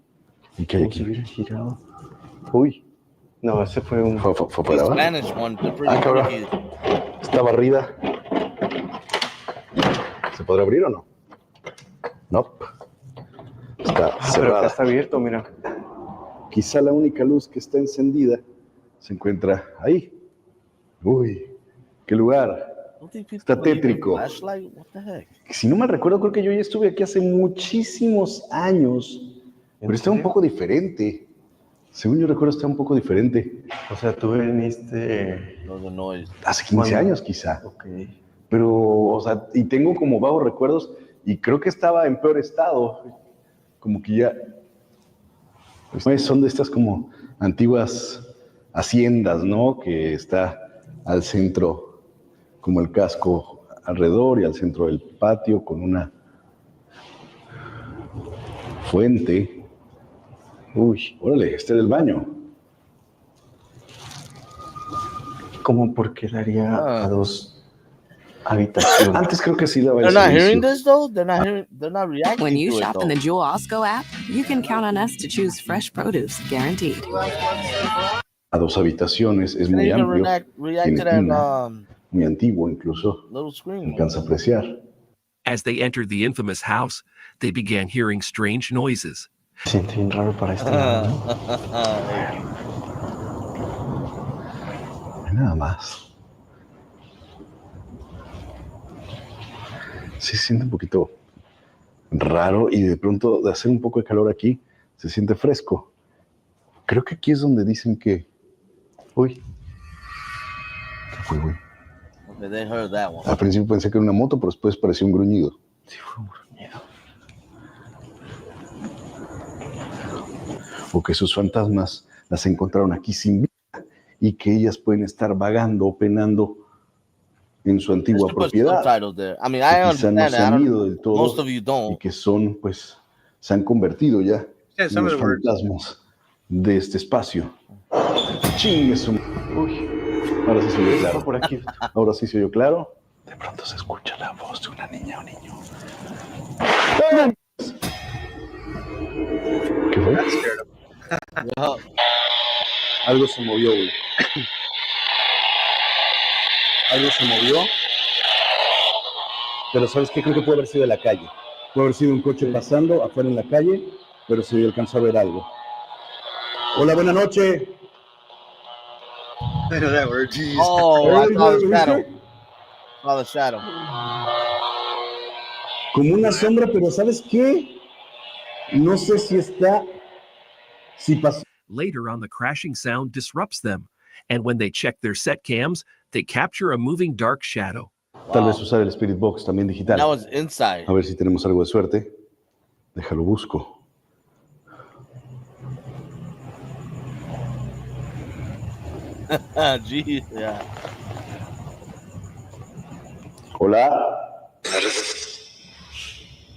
¿Y qué hay aquí? Como si hubieran girado. Uy. No, ese fue un... ¿Fue para abajo? Ah, cabrón. Está barrida. ¿Se podrá abrir o no? No. Está cerrada. Está abierto, mira. Quizá la única luz que está encendida se encuentra ahí. Uy, qué lugar. Está tétrico. Si no mal recuerdo, creo que yo ya estuve aquí hace muchísimos años, pero está un poco diferente. Según yo recuerdo, está un poco diferente. O sea, tú viniste... Hace 15 años, quizá. Okay. Pero, o sea, y tengo como vagos recuerdos, y creo que estaba en peor estado. Como que ya... Pues, son de estas como antiguas haciendas, ¿no? Que está al centro, como el casco alrededor, y al centro del patio con una fuente. Uy, órale, este es el baño. ¿Cómo por qué daría a dos habitaciones? Antes creo que sí daba el They're not servicio. hearing this though? They're not reacting When you to shop it, in the though. Jewel Osco app, you can count on us to choose fresh produce, guaranteed. A dos habitaciones, es muy You can amplio, react tiene to that tina, muy antiguo incluso, little screen. alcanza a apreciar. As they entered the infamous house, they began hearing strange noises. Siente bien raro para este lado, ¿no? nada más. Sí, se siente un poquito raro y de pronto de hacer un poco de calor aquí se siente fresco. Creo que aquí es donde dicen que... Uy. ¿Qué fue, güey? Okay, they heard that one. Al principio pensé que era una moto, pero después pareció un gruñido. Sí, fue un gruñido. O que sus fantasmas las encontraron aquí sin vida y que ellas pueden estar vagando o penando en su antigua propiedad. I mean, I quizá no understand se han that. ido del todo. Most of you don't. Y que son, pues, se han convertido ya en some los of the words. fantasmas de este espacio. Chingue su... Uy, ahora sí se oyó claro. Por aquí. Ahora sí se oyó claro. De pronto se escucha la voz de una niña o niño. ¿Qué fue? Algo se movió, güey. Algo se movió. Pero ¿sabes qué? Creo que puede haber sido de la calle. Puede haber sido un coche pasando afuera en la calle, pero se alcanzó a ver algo. Hola, buena noche. I know that word. Jeez. Oh, I saw the shadow. Saw the shadow. Como una sombra, pero ¿sabes qué? No sé si está... Si pasó. Later on, the crashing sound disrupts them, and when they check their set cams, they capture a moving dark shadow. Tal vez usar el Spirit Box también digital. That was inside. A ver si tenemos algo de suerte. Déjalo busco. Jeez, yeah. Hola.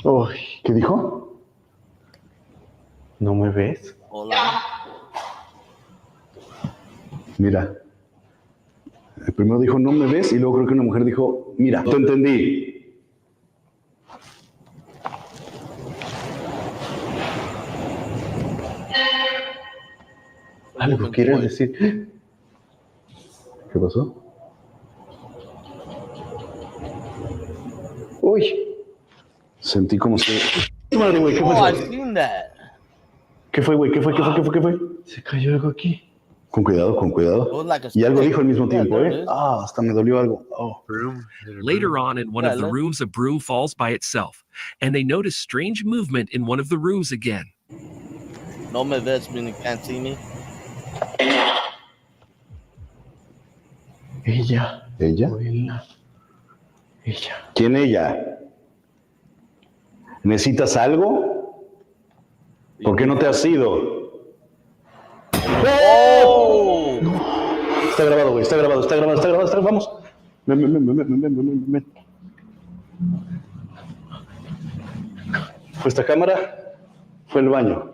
Oh, ¿qué dijo? ¿No me ves? Hola. Mira. Primero dijo, no me ves, y luego creo que una mujer dijo, mira, te entendí. ¿Algo quieres decir? ¿Qué pasó? Uy. Sentí como si... Madre, güey, ¿qué fue Oh, eso? I've seen that. ¿Qué fue, güey? ¿Qué fue? Se cayó algo aquí. Con cuidado, con cuidado. Y algo dijo al mismo tiempo, ¿eh? Ah, hasta me dolió algo. Oh. Later on, in one of the rooms, a broom falls by itself, and they notice strange movement in one of the rooms again. No me ves, meaning can't see me. ¿Ella? ¿Quién ella? ¿Necesitas algo? ¿Por qué no te has ido? ¡Oh! Está grabado, güey, está grabado. Vamos. Ven. Fue esta cámara, fue el baño.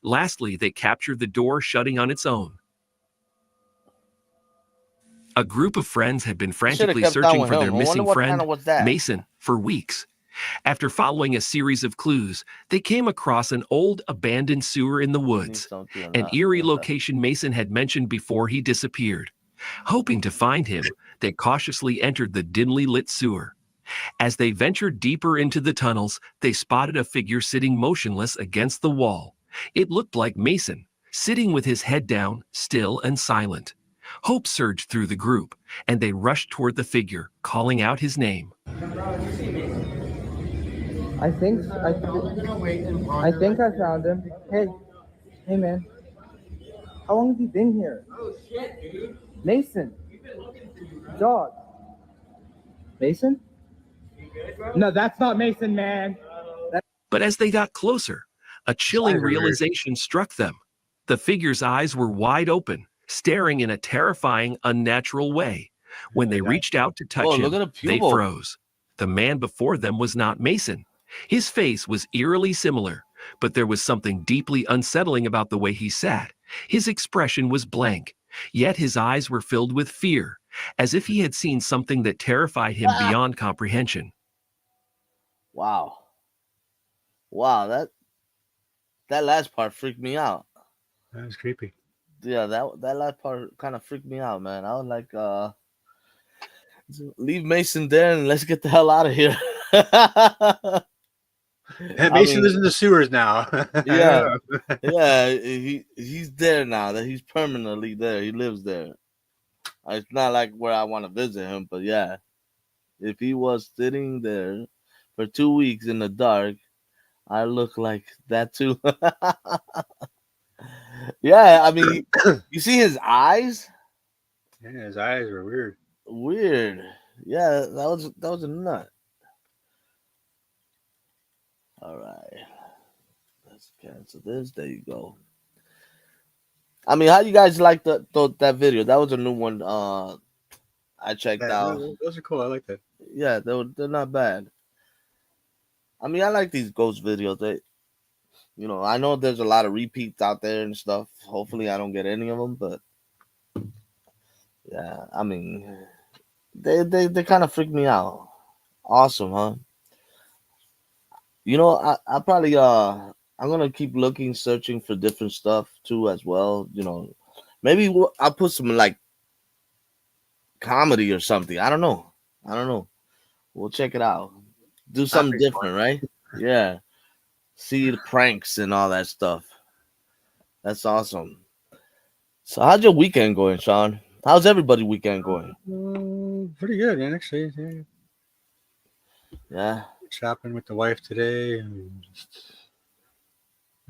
Lastly, they capture the door shutting on its own. A group of friends had been frantically searching for their missing friend, Mason, for weeks. After following a series of clues, they came across an old abandoned sewer in the woods, an eerie location Mason had mentioned before he disappeared. Hoping to find him, they cautiously entered the dimly lit sewer. As they ventured deeper into the tunnels, they spotted a figure sitting motionless against the wall. It looked like Mason, sitting with his head down, still and silent. Hope surged through the group, and they rushed toward the figure, calling out his name. I think I found him. Hey man. How long have you been here? Oh shit, dude. Mason. Dog. Mason? No, that's not Mason, man. But as they got closer, a chilling realization struck them. The figure's eyes were wide open, staring in a terrifying, unnatural way. When they reached out to touch him, they froze. The man before them was not Mason. His face was eerily similar, but there was something deeply unsettling about the way he sat. His expression was blank, yet his eyes were filled with fear, as if he had seen something that terrified him beyond comprehension. Wow, that last part freaked me out. That was creepy. Yeah, that last part kind of freaked me out, man. I was like, leave Mason there and let's get the hell out of here. Mason lives in the sewers now. Yeah, yeah, he's there now. That he's permanently there. He lives there. It's not like where I want to visit him, but yeah, if he was sitting there for 2 weeks in the dark, I look like that too. Yeah, I mean, you see his eyes? Yeah, his eyes were weird. Weird. Yeah, that was a nut. All right, let's cancel this. There you go. I mean, how you guys like that video? That was a new one. I checked out. Those are cool. I like that. Yeah, they're not bad. I mean, I like these ghost videos. I know there's a lot of repeats out there and stuff. Hopefully, I don't get any of them, but yeah, I mean, they kind of freak me out. Awesome, huh? I probably I'm gonna keep looking, searching for different stuff too as well. Maybe I'll put some like comedy or something. I don't know. We'll check it out. Do something different, right? Yeah. See the pranks and all that stuff. That's awesome. So how's your weekend going, Sean? How's everybody's weekend going? Pretty good, man. Actually, yeah. Yeah. Shopping with the wife today, and just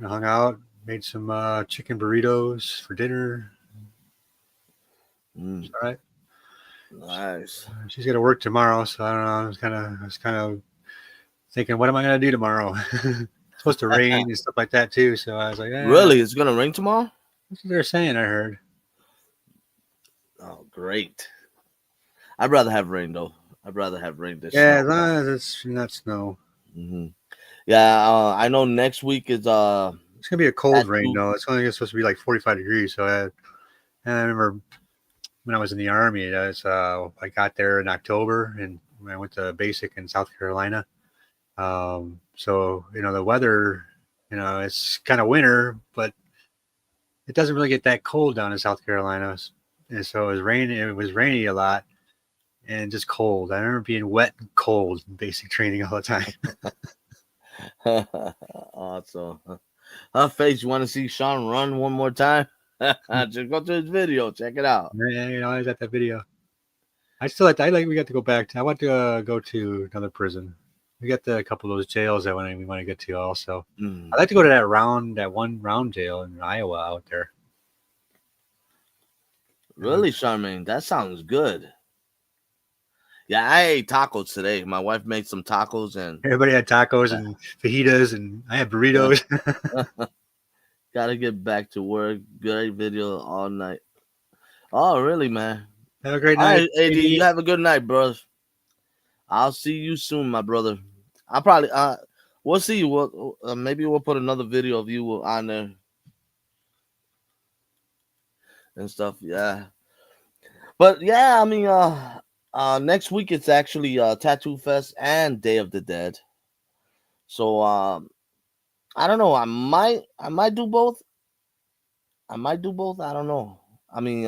hung out. Made some chicken burritos for dinner. It's all right. Nice. She's got to work tomorrow, so I don't know. I was kind of thinking, what am I gonna do tomorrow? It's supposed to rain and stuff like that too. So I was like, really, it's gonna rain tomorrow? That's what they're saying. I heard. Oh, great. I'd rather have rain though. I'd rather have rain this. Yeah, as long as it's not snow. Mm-hmm. Yeah, I know next week is It's gonna be a cold rain though. It's only supposed to be like 45 degrees. So I remember when I was in the Army, I got there in October and I went to basic in South Carolina. So the weather, it's kind of winter, but it doesn't really get that cold down in South Carolina. And so it was raining. It was rainy a lot and just cold. I remember being wet and cold in basic training all the time. Awesome. Her face, you want to see Sean run one more time? Just go to his video, check it out. Yeah, I got that video. We got to go back to. I want to go to another prison. We got a couple of those jails that we want to get to also. I'd like to go to that one round jail in Iowa out there. Really, Charmaine? That sounds good. Yeah, I ate tacos today. My wife made some tacos and everybody had tacos and fajitas, and I had burritos. Gotta get back to work. Great video all night. Oh, really, man? Have a great night. Right, AD, you have a good night, bro. I'll see you soon, my brother. I'll probably we'll see you. Maybe we'll put another video of you on there and stuff. Yeah, but yeah, I mean, next week it's actually Tattoo Fest and Day of the Dead. So I don't know. I might do both. I don't know. I mean,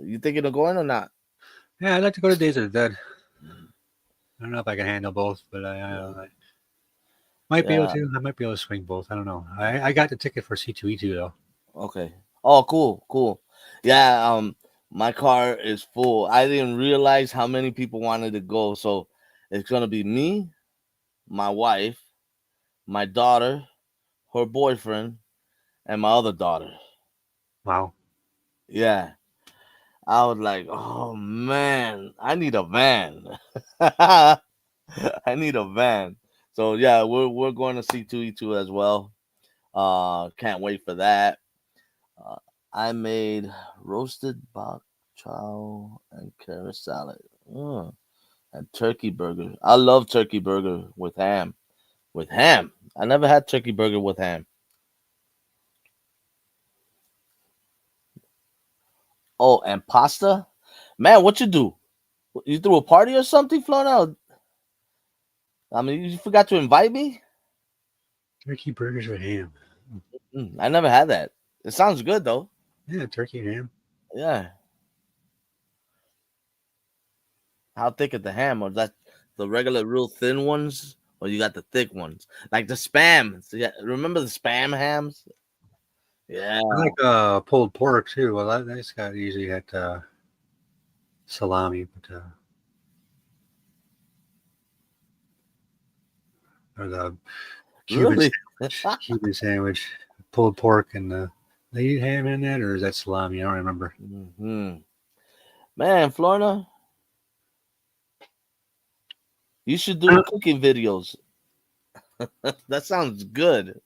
you thinking of going or not? Yeah, I'd like to go to Days of the Dead. I don't know if I can handle both, but I might be able to. I might be able to swing both. I don't know. I got the ticket for C2E2 though. Okay. Oh, cool. Yeah. My car is full. I didn't realize how many people wanted to go, so it's gonna be me, my wife, my daughter, her boyfriend, and my other daughter. Wow. Yeah. I was like, oh man, I need a van. I need a van. So yeah, we're going to C2E2 as well. Can't wait for that. I made roasted bok chow and carrot salad. And turkey burger. I love turkey burger with ham. With ham. I never had turkey burger with ham. Oh, and pasta? Man, what you do? You threw a party or something, Florida? I mean, you forgot to invite me? Turkey burgers with ham. I never had that. It sounds good, though. Yeah, turkey and ham. Yeah. How thick is the ham? Or that the regular, real thin ones? or you got the thick ones, like the spam. Yeah, remember the spam hams? Yeah, I like pulled pork too. Well, that's got usually got salami, but or the Cuban really. sandwich, Cuban sandwich, pulled pork, and they eat ham in that, or is that salami? I don't remember. Man, Florida, you should do cooking videos. That sounds good.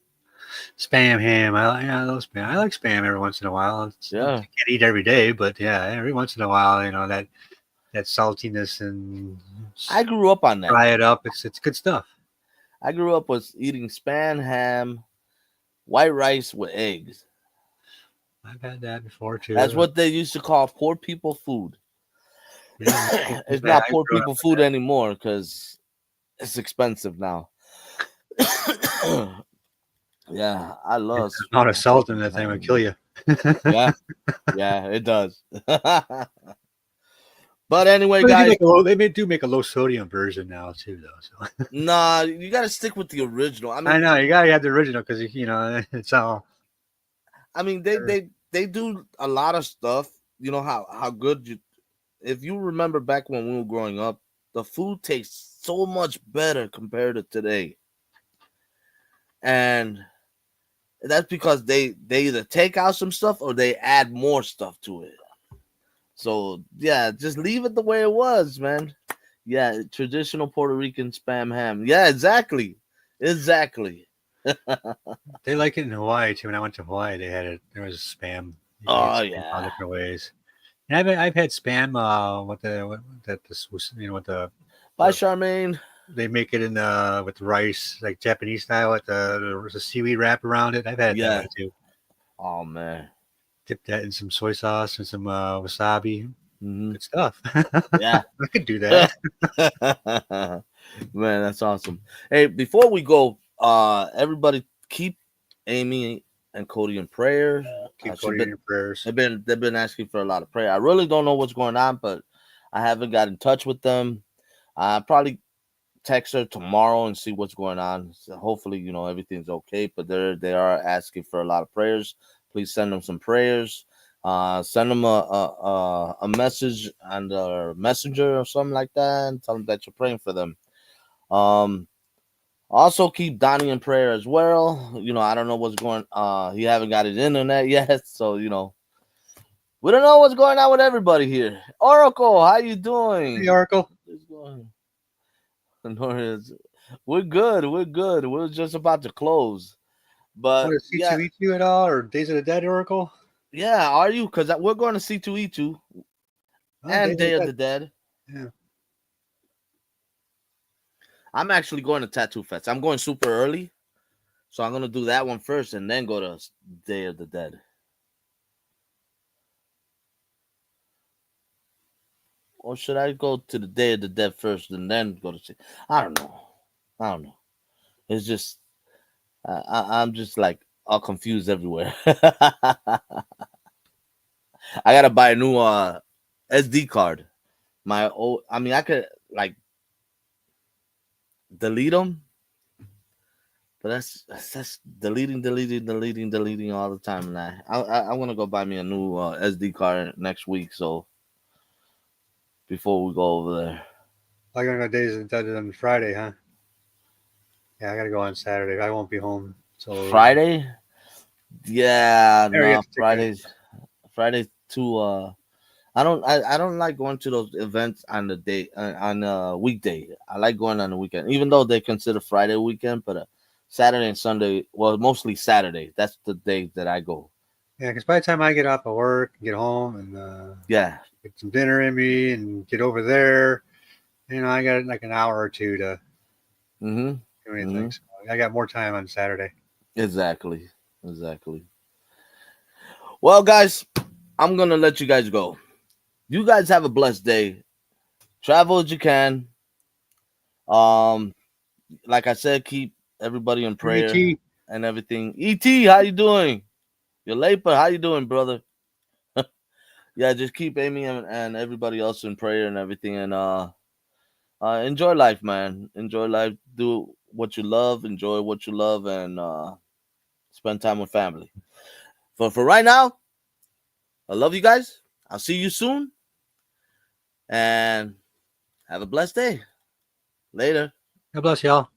Spam ham. I love spam. I like spam every once in a while. Yeah. You can't eat every day, but yeah, every once in a while, that saltiness and I grew up on that. fry it up. It's good stuff. I grew up with eating spam ham, white rice with eggs. I've had that before too. That's what they used to call poor people food. Yeah, It's not poor people food anymore because it's expensive now. Yeah, I love not a salt in that thing would kill you. Yeah, it does. But anyway, guys, they do make a low sodium version now too, though. So. Nah, you got to stick with the original. I mean, I know you gotta have the original because it's all. I mean, they do a lot of stuff. You know how good you. If you remember back when we were growing up, the food tastes so much better compared to today, and that's because they either take out some stuff or they add more stuff to it. So yeah, just leave it the way it was, man. Yeah, traditional Puerto Rican spam ham. Yeah, exactly. They like it in Hawaii too. When I went to Hawaii, they had it. There was spam. Oh spam all different ways. And I've had spam. With the by Charmaine. They make it in with rice, like Japanese style, with the seaweed wrap around it. I've had that way too. Oh man. Dip that in some soy sauce and some wasabi. Mm-hmm. Good stuff. Yeah, I could do that. Man, that's awesome. Hey, before we go, everybody keep Amy and Cody in prayer. Keep Cody in your prayers. They've been asking for a lot of prayer. I really don't know what's going on, but I haven't got in touch with them. I probably text her tomorrow and see what's going on. So hopefully, everything's okay. But they are asking for a lot of prayers. Please send them some prayers. Send them a message on the messenger or something like that, and tell them that you're praying for them. Also keep Donnie in prayer as well. I don't know what's going. He haven't got his internet yet, so we don't know what's going on with everybody here. Oracle, how you doing? Hey, Oracle. We're good. We're just about to close. But C2E2 at all, or Days of the Dead, Oracle? Yeah, are you? Because we're going to C2E2 and Day of the Dead. Yeah. I'm actually going to Tattoo Fest. I'm going super early. So I'm going to do that one first and then go to Day of the Dead. Or should I go to the Day of the Dead first and then go to see? I don't know. It's just, I'm just like all confused everywhere. I got to buy a new SD card. I could like delete them, but that's deleting all the time. And I'm gonna go buy me a new SD card next week. So before we go over there, I'm gonna go Days of the Dead on Friday, huh? Yeah, I gotta go on Saturday. I won't be home. So Friday. Yeah, no, Friday too. I don't like going to those events on the day on a weekday. I like going on the weekend, even though they consider Friday weekend, but Saturday and Sunday, well, mostly Saturday. That's the day that I go. Yeah, because by the time I get off of work and get home and get some dinner in me and get over there, I got like an hour or two to do anything. So I got more time on Saturday. Exactly. Well, guys, I'm gonna let you guys go. You guys have a blessed day. Travel as you can. Like I said, keep everybody in prayer and everything. E.T., how you doing? You're late, but how you doing, brother? Yeah, just keep Amy and everybody else in prayer and everything, and enjoy life, man. Enjoy life. Do what you love, enjoy what you love, and spend time with family. For right now, I love you guys. I'll see you soon. And have a blessed day. Later. God bless y'all.